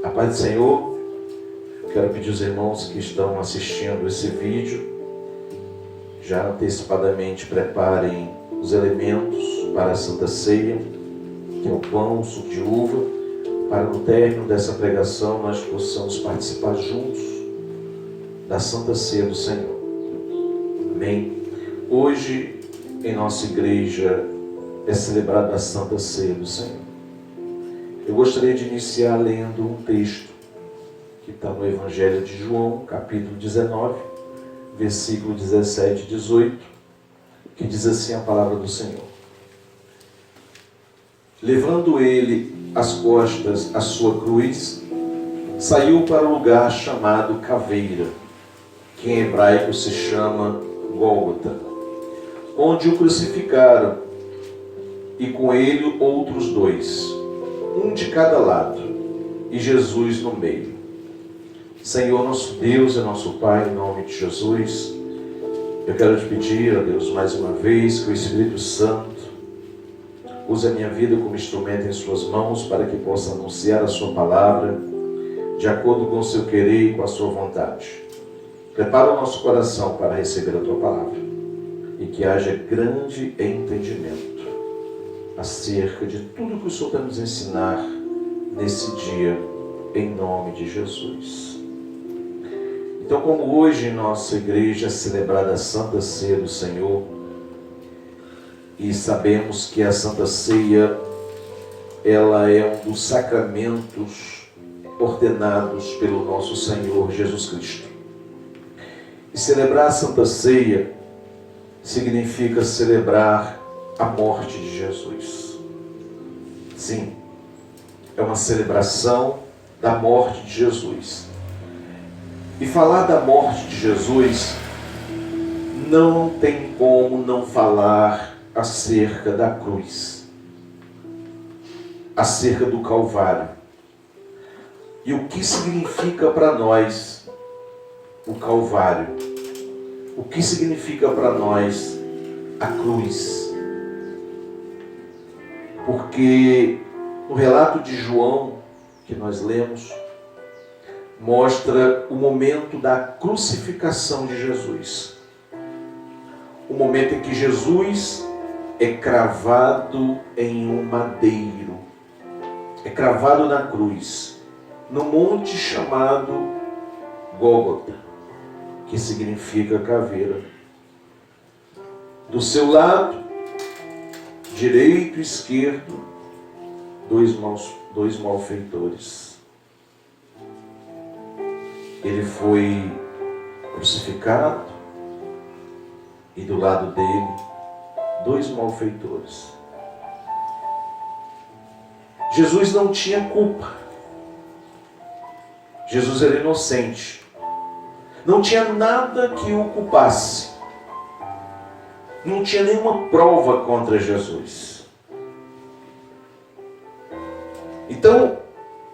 A paz do Senhor. Quero pedir aos irmãos que estão assistindo esse vídeo, já antecipadamente preparem os elementos para a Santa Ceia, que é o pão, o suco de uva, para no término dessa pregação nós possamos participar juntos da Santa Ceia do Senhor. Amém? Hoje, em nossa igreja, é celebrada a Santa Ceia do Senhor. Eu gostaria de iniciar lendo um texto que está no Evangelho de João, capítulo 19, versículo 17 e 18, que diz assim a palavra do Senhor. Levando ele às costas a sua cruz, saiu para o lugar chamado Caveira, que em hebraico se chama Gólgota, onde o crucificaram, e com ele outros dois, um de cada lado, e Jesus no meio. Senhor nosso Deus e nosso Pai, em nome de Jesus, eu quero te pedir, ó Deus, mais uma vez, que o Espírito Santo use a minha vida como instrumento em suas mãos para que possa anunciar a sua palavra de acordo com o seu querer e com a sua vontade. Prepara o nosso coração para receber a tua palavra e que haja grande entendimento acerca de tudo que o Senhor vai nos ensinar nesse dia, em nome de Jesus. Então, como hoje em nossa igreja é celebrada a Santa Ceia do Senhor, e sabemos que a Santa Ceia, ela é um dos sacramentos ordenados pelo nosso Senhor Jesus Cristo. E celebrar a Santa Ceia significa celebrar a morte de Jesus. Sim, é uma celebração da morte de Jesus. E falar da morte de Jesus não tem como não falar acerca da cruz, acerca do Calvário. E o que significa para nós o Calvário? O que significa para nós a cruz? Porque no relato de João, que nós lemos, mostra o momento da crucificação de Jesus. O momento em que Jesus é cravado em um madeiro. É cravado na cruz, no monte chamado Gólgota, que significa caveira. Do seu lado, direito e esquerdo, dois malfeitores. Ele foi crucificado e do lado dele, dois malfeitores. Jesus não tinha culpa. Jesus era inocente. Não tinha nada que o culpasse. Não tinha nenhuma prova contra Jesus. Então,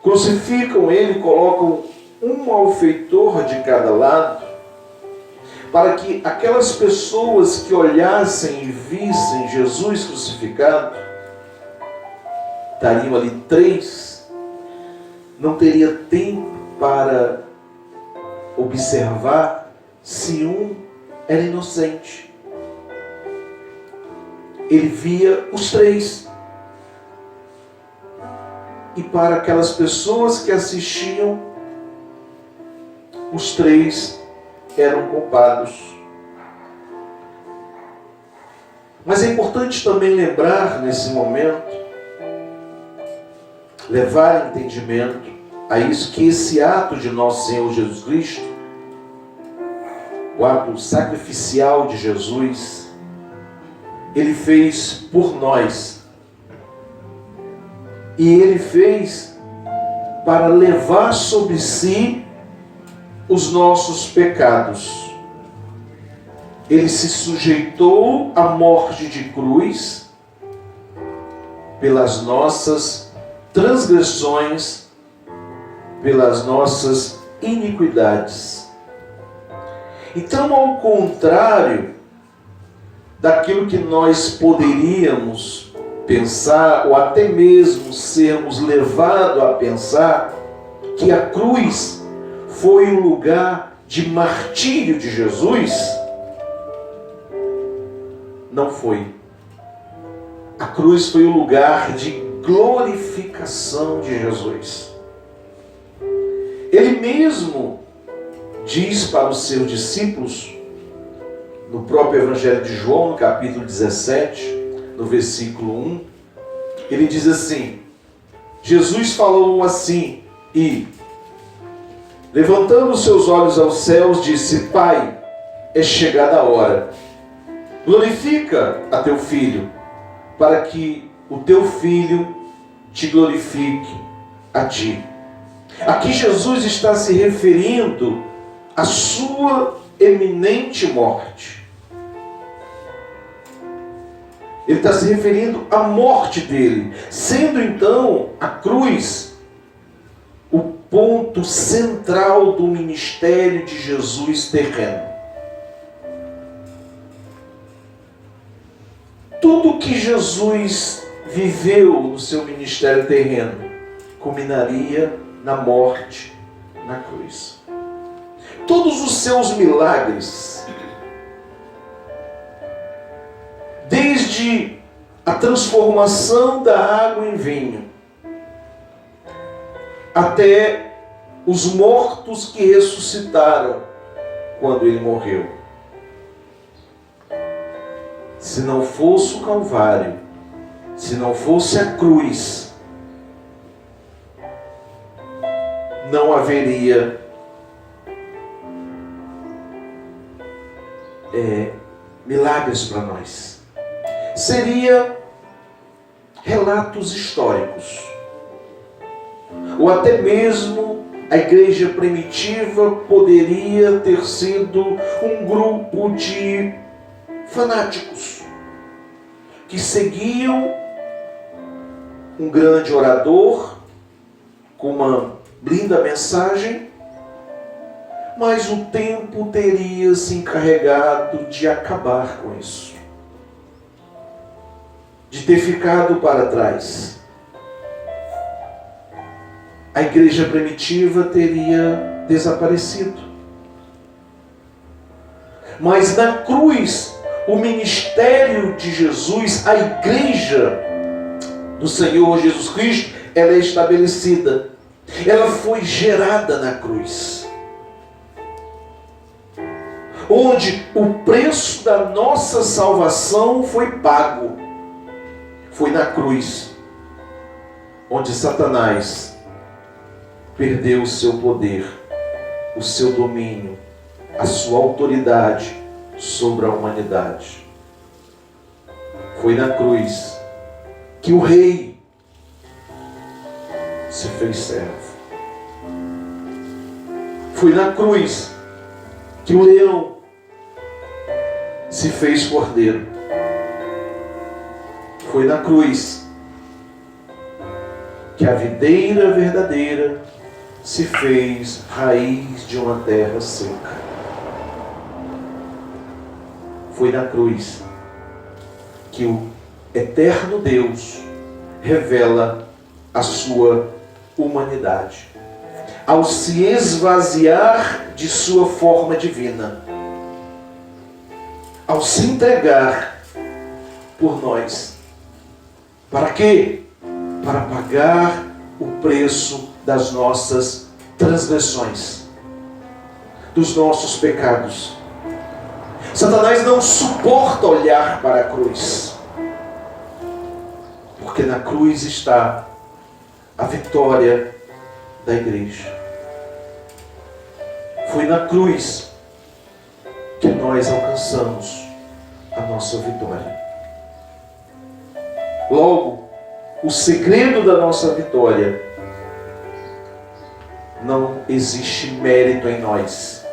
crucificam ele, colocam um malfeitor de cada lado, para que aquelas pessoas que olhassem e vissem Jesus crucificado, estariam ali três, não teria tempo para observar se um era inocente. Ele via os três. E para aquelas pessoas que assistiam, os três eram culpados. Mas é importante também lembrar nesse momento, levar entendimento a isso, que esse ato de nosso Senhor Jesus Cristo, o ato sacrificial de Jesus, ele fez por nós. E ele fez para levar sobre si os nossos pecados. Ele se sujeitou à morte de cruz pelas nossas transgressões, pelas nossas iniquidades. Então, ao contrário daquilo que nós poderíamos pensar, ou até mesmo sermos levados a pensar, que a cruz foi o lugar de martírio de Jesus? Não foi. A cruz foi o lugar de glorificação de Jesus. Ele mesmo diz para os seus discípulos, no próprio Evangelho de João, no capítulo 17, no versículo 1, ele diz assim, Jesus falou assim e, levantando os seus olhos aos céus, disse, Pai, é chegada a hora. Glorifica a teu Filho, para que o teu Filho te glorifique a ti. Aqui Jesus está se referindo à sua eminente morte. Ele está se referindo à morte dele, sendo então a cruz o ponto central do ministério de Jesus terreno. Tudo que Jesus viveu no seu ministério terreno culminaria na morte na cruz. Todos os seus milagres, desde a transformação da água em vinho, até os mortos que ressuscitaram quando ele morreu. Se não fosse o Calvário, se não fosse a cruz, não haveria milagres para nós. Seria relatos históricos. Ou até mesmo a igreja primitiva poderia ter sido um grupo de fanáticos que seguiam um grande orador com uma linda mensagem, mas o tempo teria se encarregado de acabar com isso, de ter ficado para trás. A igreja primitiva teria desaparecido. Mas na cruz, o ministério de Jesus, a igreja do Senhor Jesus Cristo, ela é estabelecida. Ela foi gerada na cruz, onde o preço da nossa salvação foi pago. Foi na cruz, onde Satanás perdeu o seu poder, o seu domínio, a sua autoridade sobre a humanidade. Foi na cruz que o rei se fez servo. Foi na cruz que o leão se fez cordeiro. Foi na cruz que a videira verdadeira se fez raiz de uma terra seca. Foi na cruz que o eterno Deus revela a sua humanidade, ao se esvaziar de sua forma divina, ao se entregar por nós. Para quê? Para pagar o preço das nossas transgressões, dos nossos pecados. Satanás não suporta olhar para a cruz, porque na cruz está a vitória da igreja. Foi na cruz que nós alcançamos a nossa vitória. Logo, o segredo da nossa vitória: não existe mérito em nós.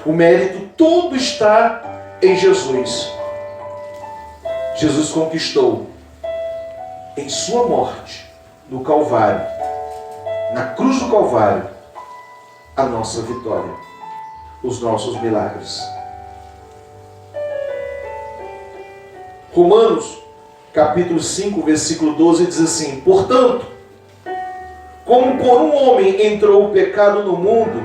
O mérito todo está em Jesus. Jesus conquistou em sua morte, no Calvário, na cruz do Calvário, a nossa vitória, os nossos milagres. Romanos, capítulo 5, versículo 12, diz assim: portanto, Como por um homem entrou o pecado no mundo,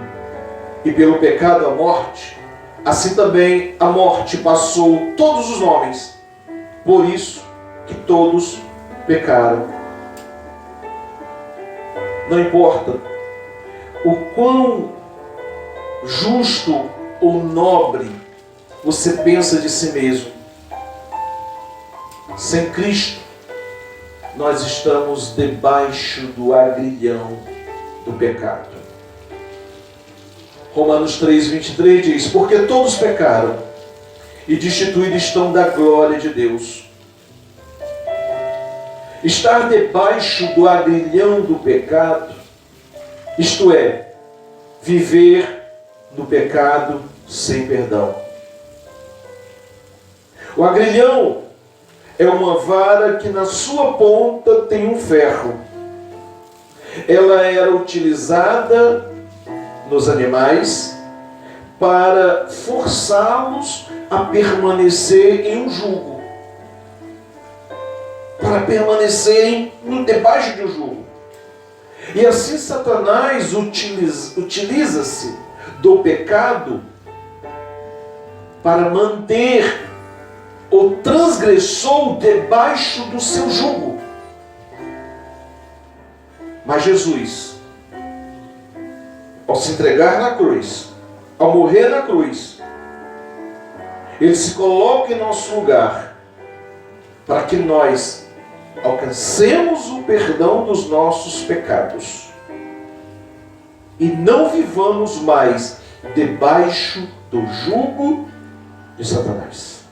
e pelo pecado a morte, assim também a morte passou todos os homens, por isso que todos pecaram. Não importa o quão justo ou nobre você pensa de si mesmo, sem Cristo, nós estamos debaixo do agrilhão do pecado. Romanos 3:23 diz: porque todos pecaram e destituídos estão da glória de Deus. Estar debaixo do agrilhão do pecado, isto é, viver no pecado sem perdão. O agrilhão é uma vara que na sua ponta tem um ferro. Ela era utilizada nos animais para forçá-los a permanecer em um jugo, para permanecerem debaixo de um jugo. E assim Satanás utiliza-se do pecado para manter o transgressor debaixo do seu jugo. Mas Jesus, ao se entregar na cruz, ao morrer na cruz, Ele se coloca em nosso lugar para que nós alcancemos o perdão dos nossos pecados e não vivamos mais debaixo do jugo de Satanás.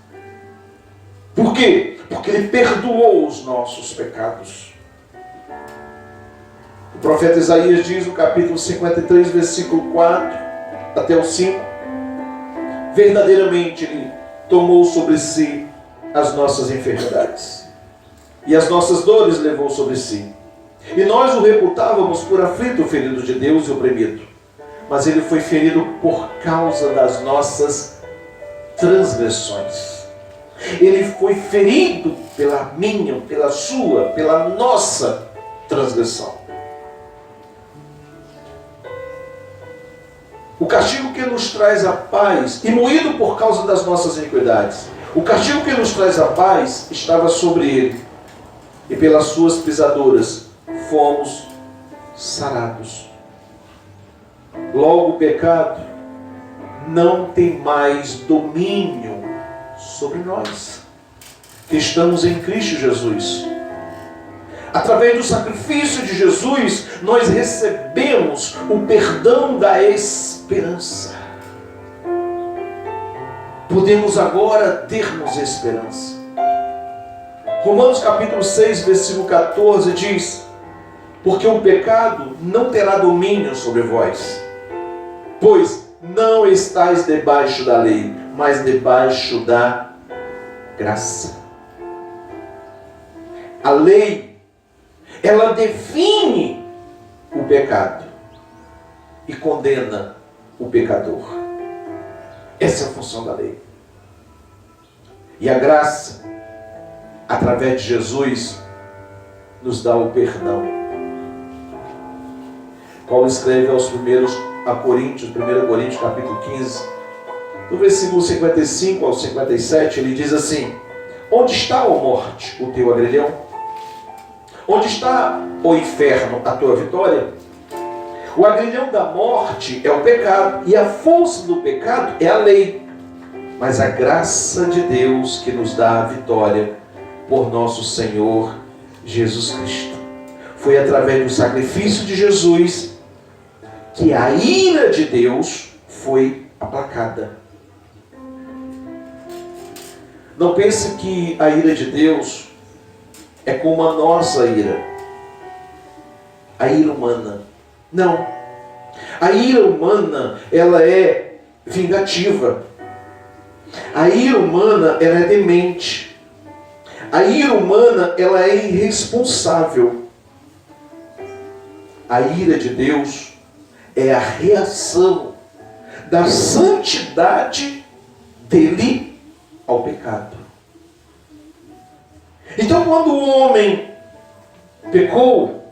Por quê? Porque Ele perdoou os nossos pecados. O profeta Isaías diz no capítulo 53, versículo 4 até o 5, verdadeiramente Ele tomou sobre si as nossas enfermidades e as nossas dores levou sobre si. E nós o reputávamos por aflito, ferido de Deus e oprimido. Mas Ele foi ferido por causa das nossas transgressões. Ele foi ferido pela minha, pela sua, pela nossa transgressão. O castigo que nos traz a paz, e moído por causa das nossas iniquidades, o castigo que nos traz a paz estava sobre Ele, e pelas suas pisaduras fomos sarados. Logo o pecado não tem mais domínio sobre nós, que estamos em Cristo Jesus. Através do sacrifício de Jesus, nós recebemos o perdão da esperança. Podemos agora termos esperança. Romanos capítulo 6, versículo 14 diz: porque o pecado não terá domínio sobre vós, pois não estáis debaixo da lei, mas debaixo da graça. A lei, ela define o pecado e condena o pecador. Essa é a função da lei. E a graça, através de Jesus, nos dá o perdão. Paulo escreve aos primeiros a Coríntios, 1 Coríntios capítulo 15, do versículo 55 ao 57, ele diz assim: onde está, ó morte, o teu agrilhão? Onde está, ó inferno, a tua vitória? O agrilhão da morte é o pecado, e a força do pecado é a lei. Mas a graça de Deus que nos dá a vitória por nosso Senhor Jesus Cristo. Foi através do sacrifício de Jesus que a ira de Deus foi aplacada. Não pense que a ira de Deus é como a nossa ira, a ira humana. Não. A ira humana, ela é vingativa. A ira humana, ela é demente. A ira humana, ela é irresponsável. A ira de Deus é a reação da santidade dele ao pecado. Então, quando o homem pecou,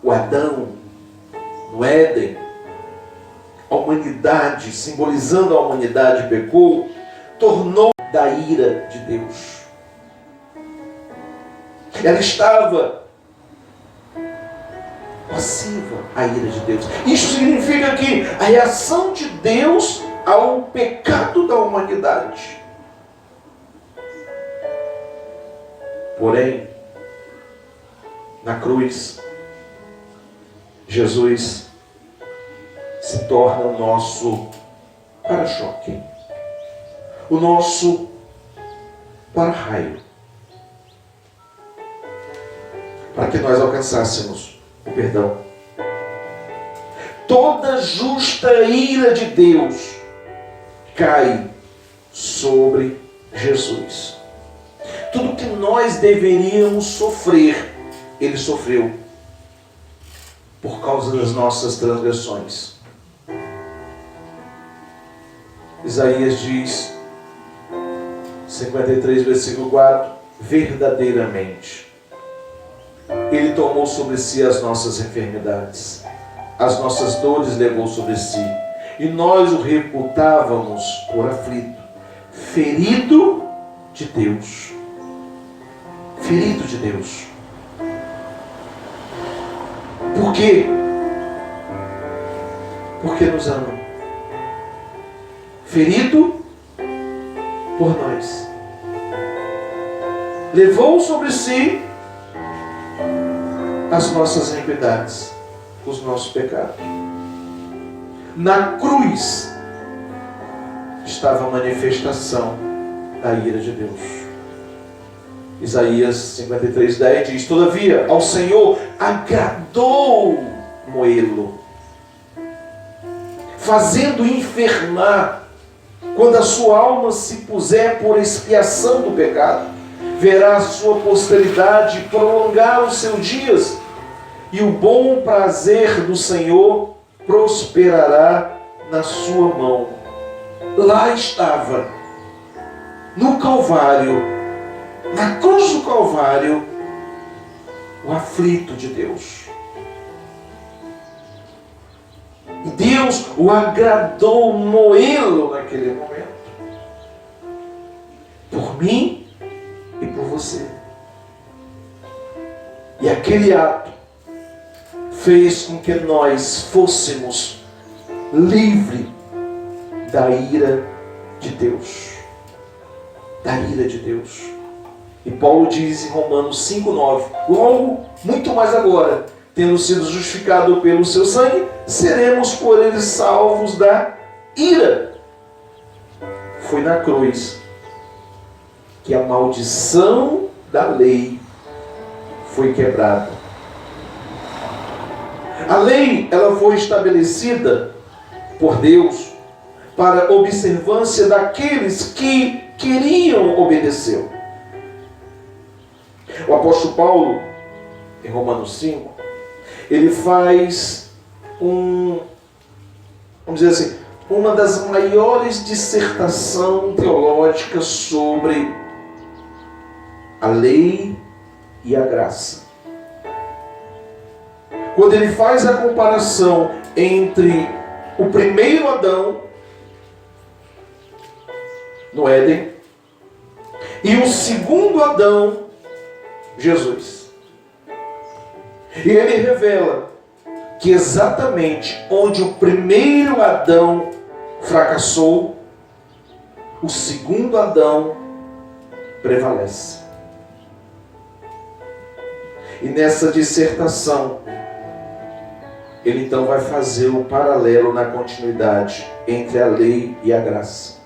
o Adão, no Éden, a humanidade, simbolizando a humanidade, pecou, tornou da ira de Deus. Ela estava passiva à ira de Deus. Isso significa que a reação de Deus ao pecado da humanidade. Porém, na cruz, Jesus se torna o nosso para-choque, o nosso para-raio, para que nós alcançássemos o perdão. Toda justa ira de Deus cai sobre Jesus. Tudo que nós deveríamos sofrer, Ele sofreu por causa das nossas transgressões. Isaías diz, 53, versículo 4, verdadeiramente, Ele tomou sobre si as nossas enfermidades, as nossas dores levou sobre si, e nós o reputávamos por aflito, ferido de Deus. Ferido de Deus. Por quê? Porque nos ama. Ferido por nós. Levou sobre si as nossas iniquidades, os nossos pecados. Na cruz estava a manifestação da ira de Deus. Isaías 53:10 diz, todavia ao Senhor agradou moê-lo, fazendo enfermar. Quando a sua alma se puser por expiação do pecado, verá a sua posteridade prolongar os seus dias, e o bom prazer do Senhor prosperará na sua mão. Lá estava, no Calvário, na cruz do Calvário, o aflito de Deus. E Deus o agradou moê-lo naquele momento. Por mim e por você. E aquele ato fez com que nós fôssemos livres da ira de Deus. Da ira de Deus. E Paulo diz em Romanos 5:9, logo, muito mais agora, tendo sido justificado pelo seu sangue, seremos por ele salvos da ira. Foi na cruz que a maldição da lei foi quebrada. A lei, ela foi estabelecida por Deus para observância daqueles que queriam obedecer. O apóstolo Paulo, em Romanos 5, ele faz vamos dizer assim, uma das maiores dissertações teológicas sobre a lei e a graça. Quando ele faz a comparação entre o primeiro Adão no Éden e o segundo Adão, Jesus. E ele revela que exatamente onde o primeiro Adão fracassou, o segundo Adão prevalece. E nessa dissertação, ele então vai fazer o paralelo na continuidade entre a lei e a graça.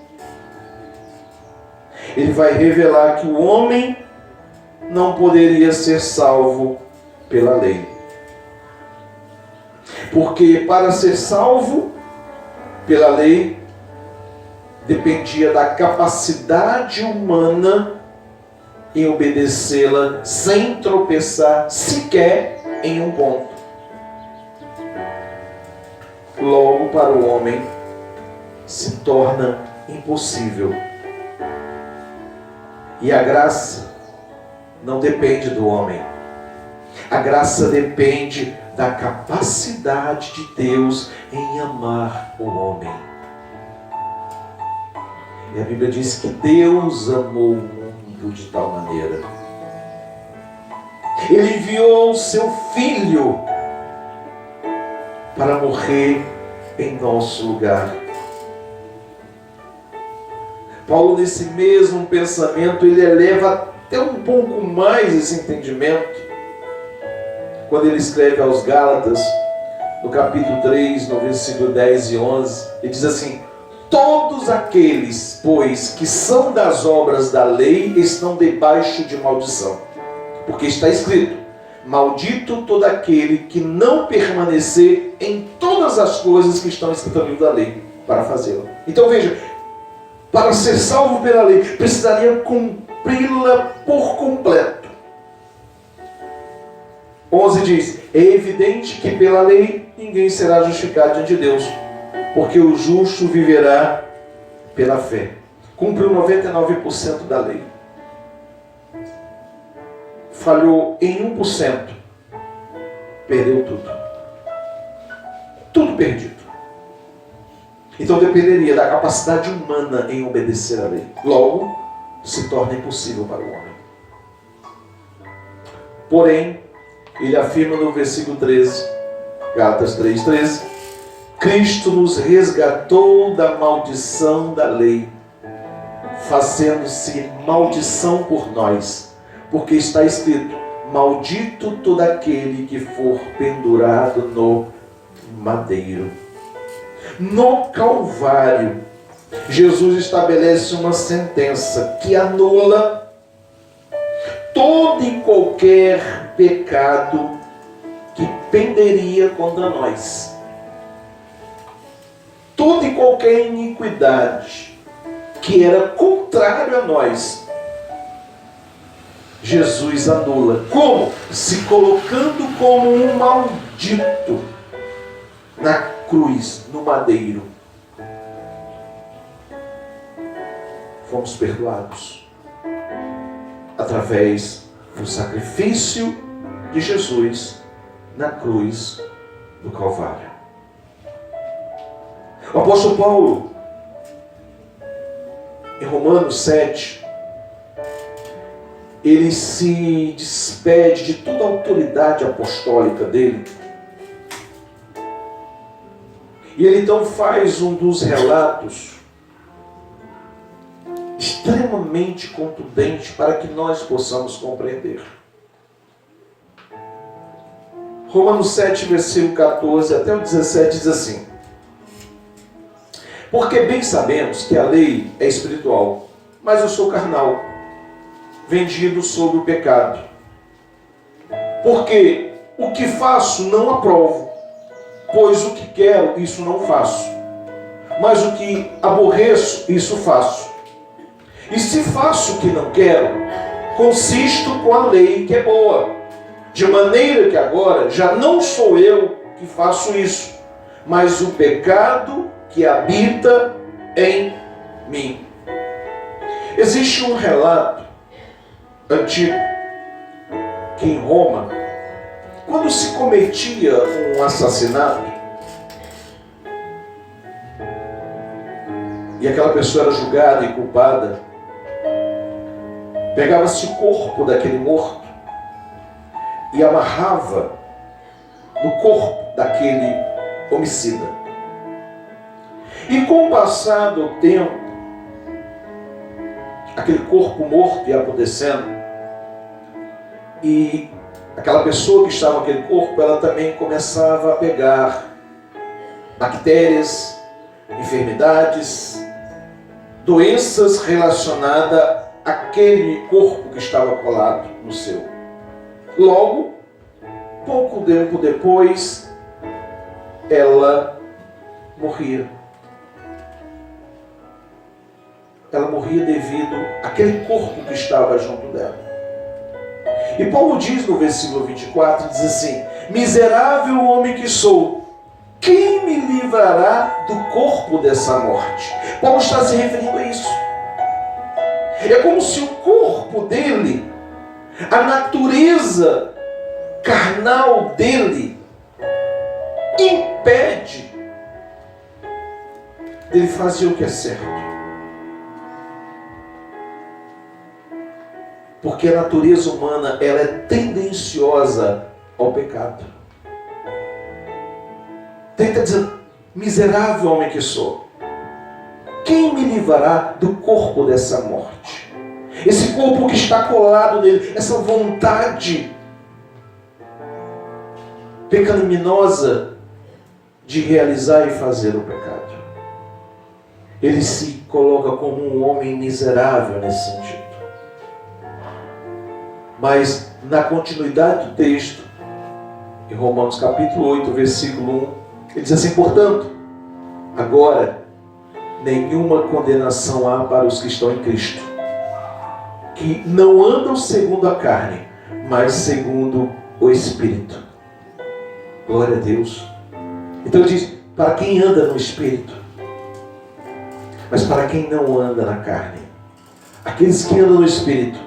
Ele vai revelar que o homem não poderia ser salvo pela lei. Porque para ser salvo pela lei, dependia da capacidade humana em obedecê-la sem tropeçar sequer em um ponto. Logo, para o homem, se torna impossível. E a graça não depende do homem. A graça depende da capacidade de Deus em amar o homem. E a Bíblia diz que Deus amou o mundo de tal maneira. Ele enviou o seu Filho para morrer em nosso lugar. Paulo, nesse mesmo pensamento, ele eleva até um pouco mais esse entendimento, quando ele escreve aos Gálatas, no capítulo 3, no versículo 10 e 11, ele diz assim: todos aqueles, pois, que são das obras da lei, estão debaixo de maldição. Porque está escrito: maldito todo aquele que não permanecer em todas as coisas que estão escritas no livro da lei, para fazê-la. Então veja, para ser salvo pela lei, precisaria cumpri-la por completo. 11 diz: é evidente que pela lei ninguém será justificado diante de Deus, porque o justo viverá pela fé. Cumpriu 99% da lei. Falhou em 1%, perdeu tudo. Tudo perdido. Então dependeria da capacidade humana em obedecer à lei. Logo, se torna impossível para o homem. Porém, ele afirma no versículo 13, Gálatas 3:13, Cristo nos resgatou da maldição da lei, fazendo-se maldição por nós, porque está escrito: maldito todo aquele que for pendurado no madeiro. No Calvário, Jesus estabelece uma sentença que anula todo e qualquer pecado que penderia contra nós. Toda e qualquer iniquidade que era contrário a nós, Jesus anula. Como? Se colocando como um maldito na cruz, no madeiro. Fomos perdoados através do sacrifício de Jesus na cruz do Calvário. O apóstolo Paulo, em Romanos 7, ele se despede de toda a autoridade apostólica dele. E ele então faz um dos relatos extremamente contundente para que nós possamos compreender. Romanos 7, versículo 14 até o 17 diz assim: porque bem sabemos que a lei é espiritual, mas eu sou carnal, vendido sobre o pecado. Porque o que faço não aprovo, pois o que quero, isso não faço. Mas o que aborreço, isso faço. E se faço o que não quero, consisto com a lei que é boa. De maneira que agora já não sou eu que faço isso, mas o pecado que habita em mim. Existe um relato antigo que em Roma, quando se cometia um assassinato e aquela pessoa era julgada e culpada, pegava-se o corpo daquele morto e amarrava no corpo daquele homicida. E com o passar do tempo, aquele corpo morto ia apodrecendo, e aquela pessoa que estava naquele corpo, ela também começava a pegar bactérias, enfermidades, doenças relacionadas àquele corpo que estava colado no seu. Logo, pouco tempo depois, ela morria. Ela morria devido àquele corpo que estava junto dela. E Paulo diz no versículo 24, diz assim: miserável homem que sou, quem me livrará do corpo dessa morte? Paulo está se referindo a isso. É como se o corpo dele, a natureza carnal dele, impede dele fazer o que é certo. Porque a natureza humana, ela é tendenciosa ao pecado. Tenta dizer, miserável homem que sou, quem me livrará do corpo dessa morte? Esse corpo que está colado nele, essa vontade pecaminosa de realizar e fazer o pecado. Ele se coloca como um homem miserável nesse sentido. Mas na continuidade do texto, em Romanos capítulo 8, versículo 1, ele diz assim: portanto, agora nenhuma condenação há para os que estão em Cristo, que não andam segundo a carne, mas segundo o Espírito. Glória a Deus. Então ele diz, para quem anda no Espírito, mas para quem não anda na carne, aqueles que andam no Espírito,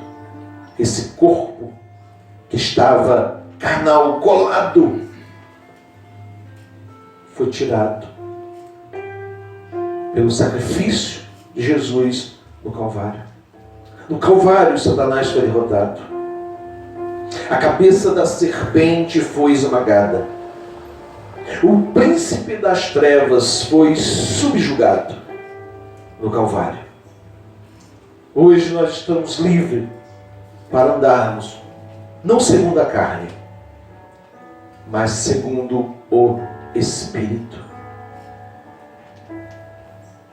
esse corpo que estava carnal, colado, foi tirado pelo sacrifício de Jesus no Calvário. No Calvário, Satanás foi derrotado. A cabeça da serpente foi esmagada. O príncipe das trevas foi subjugado no Calvário. Hoje nós estamos livres para andarmos, não segundo a carne, mas segundo o Espírito.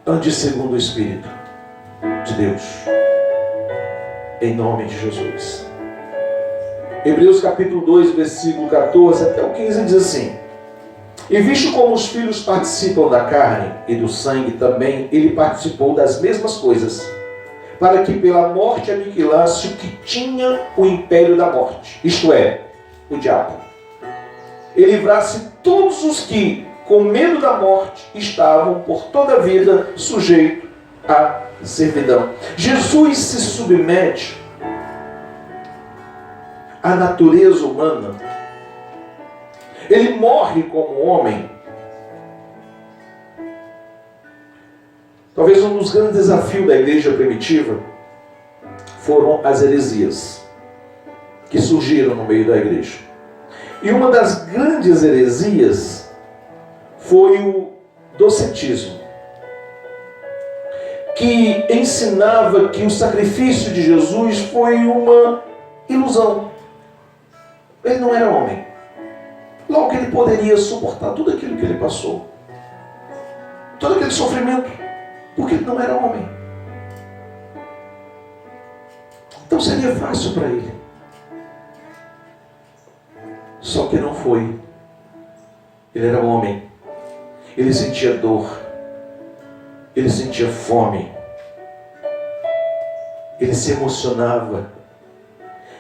Ande segundo o Espírito de Deus, em nome de Jesus. Hebreus capítulo 2, versículo 14 até o 15 diz assim: e visto como os filhos participam da carne e do sangue também, ele participou das mesmas coisas, para que pela morte aniquilasse o que tinha o império da morte, isto é, o diabo, e livrasse todos os que, com medo da morte, estavam por toda a vida sujeitos à servidão. Jesus se submete à natureza humana. Ele morre como homem. Talvez um dos grandes desafios da igreja primitiva foram as heresias que surgiram no meio da igreja. E uma das grandes heresias foi o docetismo, que ensinava que o sacrifício de Jesus foi uma ilusão. Ele não era homem. Logo ele poderia suportar tudo aquilo que ele passou, todo aquele sofrimento, porque ele não era homem. Então seria fácil para ele. Só que não foi. Ele era homem. Ele sentia dor. Ele sentia fome. Ele se emocionava.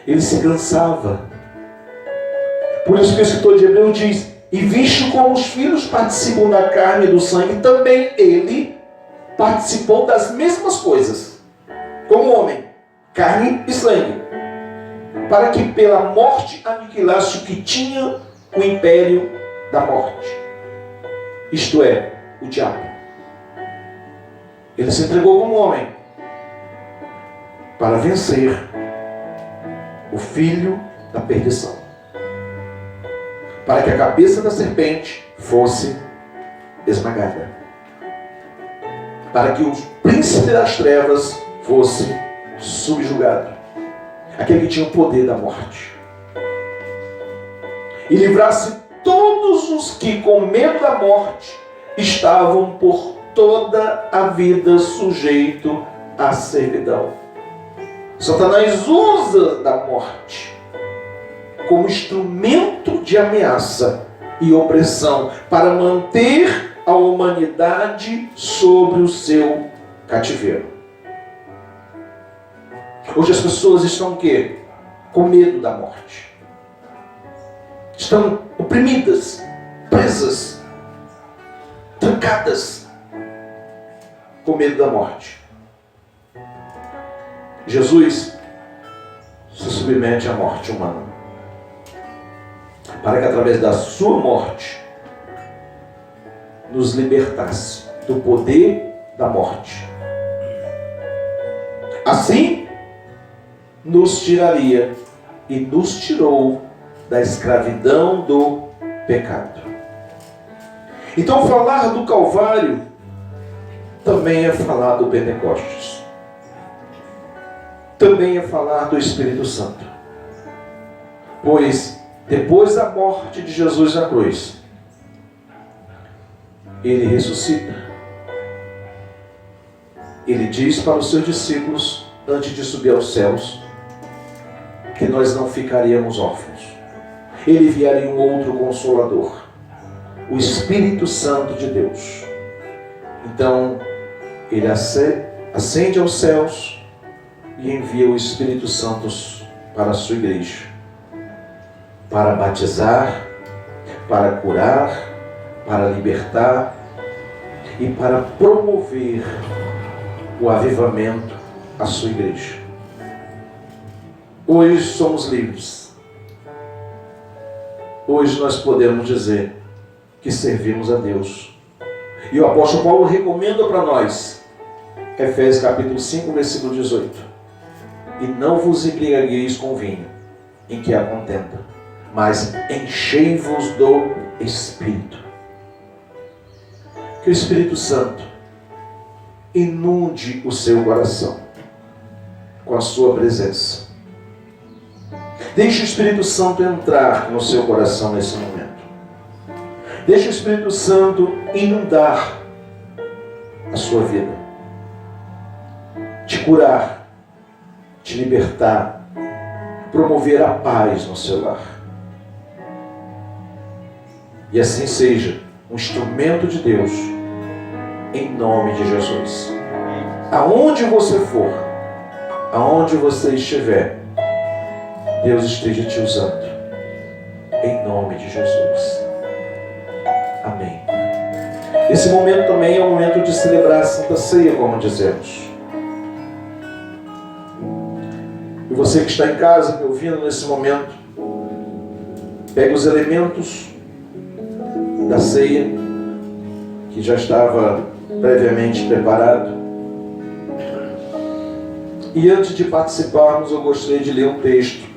Ele se cansava. Por isso que o escritor de Hebreus diz: e visto como os filhos participam da carne e do sangue, também ele participou das mesmas coisas, como homem, carne e sangue, para que pela morte aniquilasse o que tinha o império da morte, isto é, o diabo. Ele se entregou como homem para vencer o filho da perdição, para que a cabeça da serpente fosse esmagada, para que o príncipe das trevas fosse subjugado, aquele que tinha o poder da morte, e livrasse todos os que com medo da morte estavam por toda a vida sujeito à servidão. Satanás usa da morte como instrumento de ameaça e opressão para manter a humanidade sobre o seu cativeiro. Hoje as pessoas estão o quê? Com medo da morte. Estão oprimidas, presas, trancadas, com medo da morte. Jesus se submete à morte humana, para que através da sua morte nos libertasse do poder da morte. Assim, nos tiraria e nos tirou da escravidão do pecado. Então, falar do Calvário também é falar do Pentecostes. Também é falar do Espírito Santo. Pois, depois da morte de Jesus na cruz, Ele ressuscita. Ele diz para os seus discípulos, antes de subir aos céus, que nós não ficaríamos órfãos. Ele enviaria um outro Consolador, o Espírito Santo de Deus. Então, Ele ascende aos céus e envia o Espírito Santo para a sua igreja, para batizar, para curar, para libertar e para promover o avivamento à sua igreja. Hoje somos livres. Hoje nós podemos dizer que servimos a Deus. E o apóstolo Paulo recomenda para nós, Efésios capítulo 5, versículo 18: e não vos embriagueis com vinho, em que há contenda, mas enchei-vos do Espírito. Que o Espírito Santo inunde o seu coração com a sua presença. Deixe o Espírito Santo entrar no seu coração nesse momento. Deixe o Espírito Santo inundar a sua vida, te curar, te libertar, promover a paz no seu lar. E assim seja um instrumento de Deus, em nome de Jesus. Aonde você for, aonde você estiver, Deus esteja te usando, em nome de Jesus. Amém. Esse momento também é o momento de celebrar a Santa Ceia, como dizemos. E você que está em casa me ouvindo nesse momento, pegue os elementos da ceia, que já estava previamente preparado. E antes de participarmos, eu gostaria de ler um texto.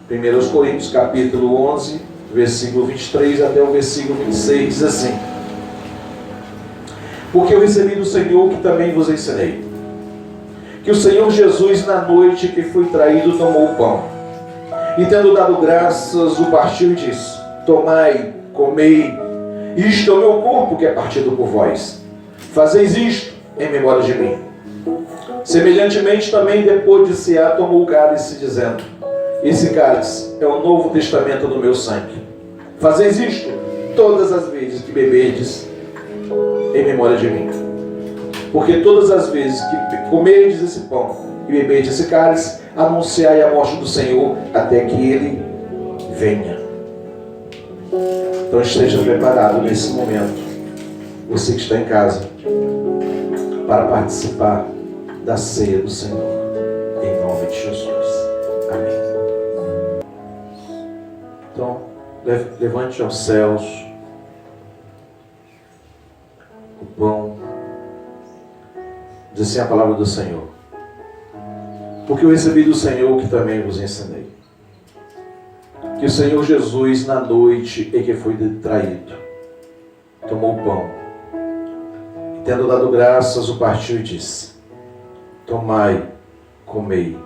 1 Coríntios capítulo 11, versículo 23 até o versículo 26, diz assim: porque eu recebi do Senhor que também vos ensinei, que o Senhor Jesus, na noite que foi traído, tomou o pão, e tendo dado graças, o partiu e disse: tomai, comei, isto é o meu corpo que é partido por vós. Fazeis isto em memória de mim. Semelhantemente também, depois de cear, tomou o cálice, dizendo: esse cálice é o novo testamento do meu sangue. Fazeis isto todas as vezes que beberdes em memória de mim. Porque todas as vezes que comerdes esse pão e beberdes esse cálice, anunciai a morte do Senhor até que Ele venha. Então esteja preparado nesse momento, você que está em casa, para participar da ceia do Senhor, em nome de Jesus. Amém. Então, levante aos céus o pão. Diz assim a palavra do Senhor: porque eu recebi do Senhor que também vos ensinei, que o Senhor Jesus, na noite em que foi traído, tomou o pão, e tendo dado graças, o partiu e disse: tomai, comei,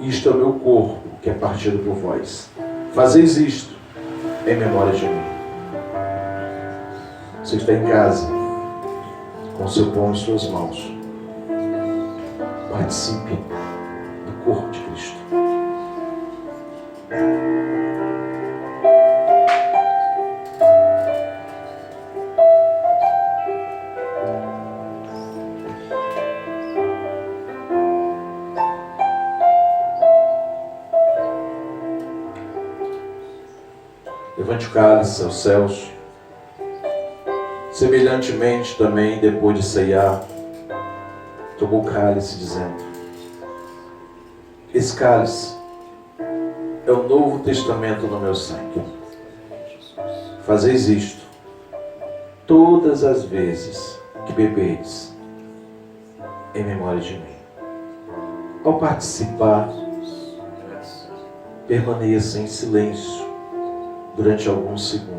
isto é o meu corpo que é partido por vós. Fazeis isto em memória de mim. Você que está em casa, com seu pão em suas mãos, participe do corpo de Cristo. Levante o cálice aos céus. Semelhantemente também, depois de ceiar, tomou o cálice, dizendo: esse cálice é o novo testamento no meu sangue. Fazeis isto todas as vezes que bebedes, em memória de mim. Ao participar, permaneça em silêncio durante alguns segundos.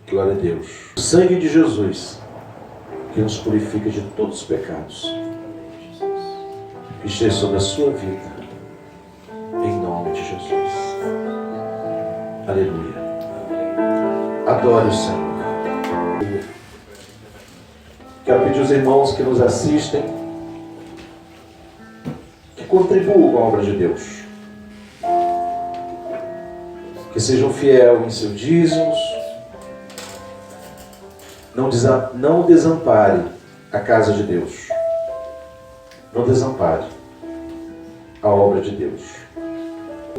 Glória a Deus. O sangue de Jesus, que nos purifica de todos os pecados, que esteja sobre a sua vida, em nome de Jesus. Aleluia. Adore o Senhor. Quero pedir aos irmãos que nos assistem que contribuam com a obra de Deus, que sejam fiéis em seus dízimos. Não desampare a casa de Deus. Não desampare a obra de Deus.